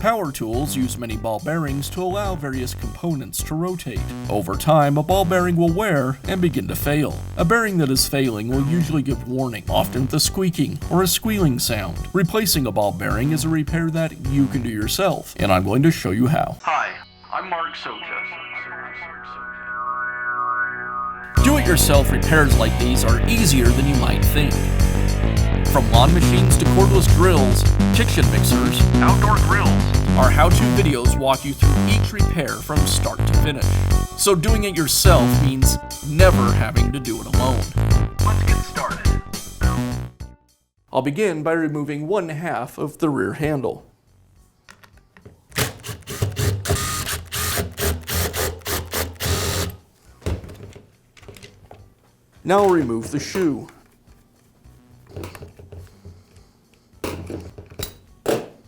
Power tools use many ball bearings to allow various components to rotate. Over time, a ball bearing will wear and begin to fail. A bearing that is failing will usually give warning, often with a squeaking or a squealing sound. Replacing a ball bearing is a repair that you can do yourself, and I'm going to show you how. Hi, I'm Mark Socha. Do-it-yourself repairs like these are easier than you might think. From lawn machines to cordless drills, kitchen mixers, Outdoor grills. our how-to videos walk you through each repair from start to finish. So doing it yourself means never having to do it alone. Let's get started. I'll begin by removing one half of the rear handle. Now I'll remove the shoe.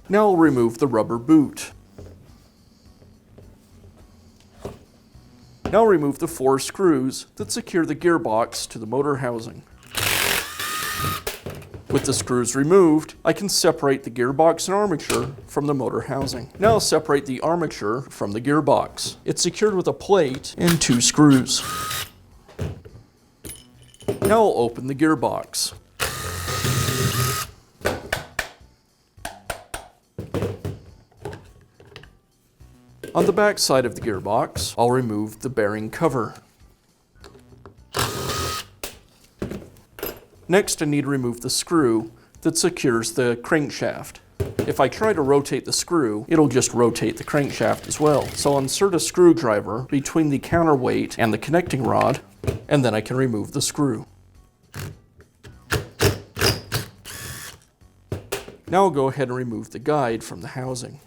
Now I'll remove the rubber boot. Now I'll remove the 4 screws that secure the gearbox to the motor housing. With the screws removed, I can separate the gearbox and armature from the motor housing. Now I'll separate the armature from the gearbox. It's secured with a plate and 2 screws. Now I'll open the gearbox. On the back side of the gearbox, I'll remove the bearing cover. Next, I need to remove the screw that secures the crankshaft. If I try to rotate the screw, it'll just rotate the crankshaft as well. So I'll insert a screwdriver between the counterweight and the connecting rod, and then I can remove the screw. Now I'll go ahead and remove the guide from the housing.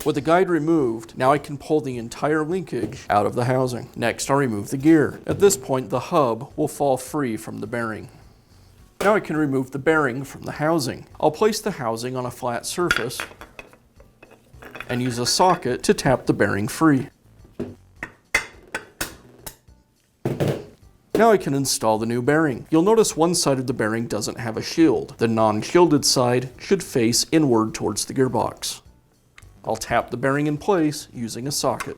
With the guide removed, now I can pull the entire linkage out of the housing. Next, I'll remove the gear. At this point, the hub will fall free from the bearing. Now I can remove the bearing from the housing. I'll place the housing on a flat surface and use a socket to tap the bearing free. Now I can install the new bearing. You'll notice one side of the bearing doesn't have a shield. The non-shielded side should face inward towards the gearbox. I'll tap the bearing in place using a socket.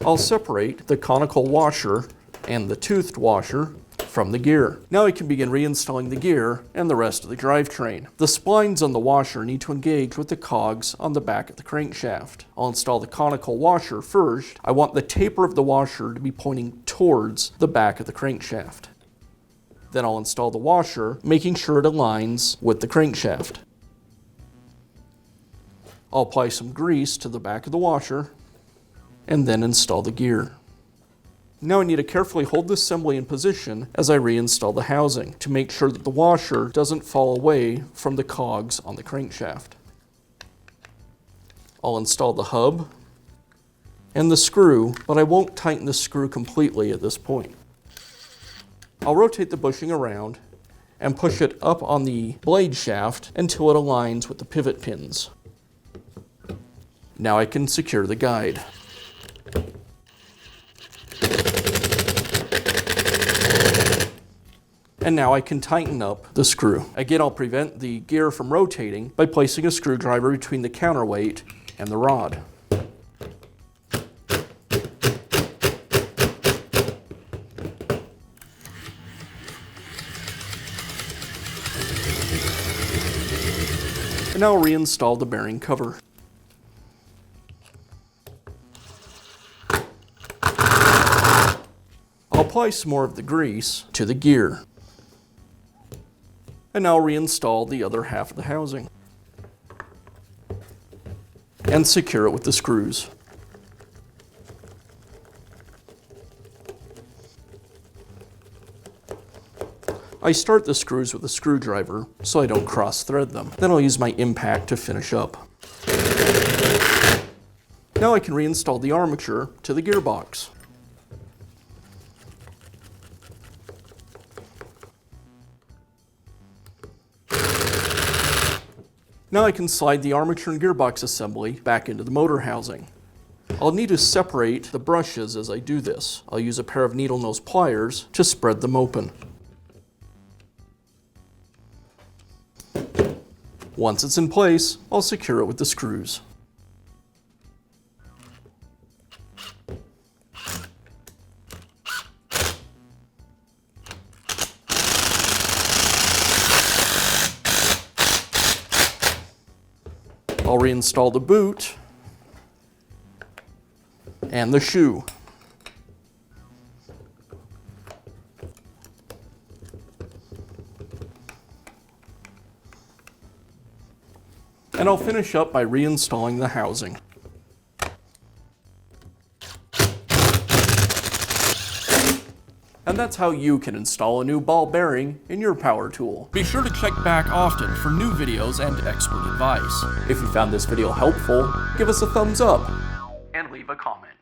I'll separate the conical washer and the toothed washer from the gear. Now I can begin reinstalling the gear and the rest of the drivetrain. The splines on the washer need to engage with the cogs on the back of the crankshaft. I'll install the conical washer first. I want the taper of the washer to be pointing towards the back of the crankshaft. Then I'll install the washer, making sure it aligns with the crankshaft. I'll apply some grease to the back of the washer and then install the gear. Now I need to carefully hold the assembly in position as I reinstall the housing to make sure that the washer doesn't fall away from the cogs on the crankshaft. I'll install the hub and the screw, but I won't tighten the screw completely at this point. I'll rotate the bushing around and push it up on the blade shaft until it aligns with the pivot pins. Now I can secure the guide. And now I can tighten up the screw. Again, I'll prevent the gear from rotating by placing a screwdriver between the counterweight and the rod. And now I'll reinstall the bearing cover. I'll apply some more of the grease to the gear. And now reinstall the other half of the housing and secure it with the screws. I start the screws with a screwdriver so I don't cross-thread them. Then I'll use my impact to finish up. Now I can reinstall the armature to the gearbox. Now I can slide the armature and gearbox assembly back into the motor housing. I'll need to separate the brushes as I do this. I'll use a pair of needle nose pliers to spread them open. Once it's in place, I'll secure it with the screws. I'll reinstall the boot and the shoe. And I'll finish up by reinstalling the housing. And that's how you can install a new ball bearing in your power tool. Be sure to check back often for new videos and expert advice. If you found this video helpful, give us a thumbs up And leave a comment.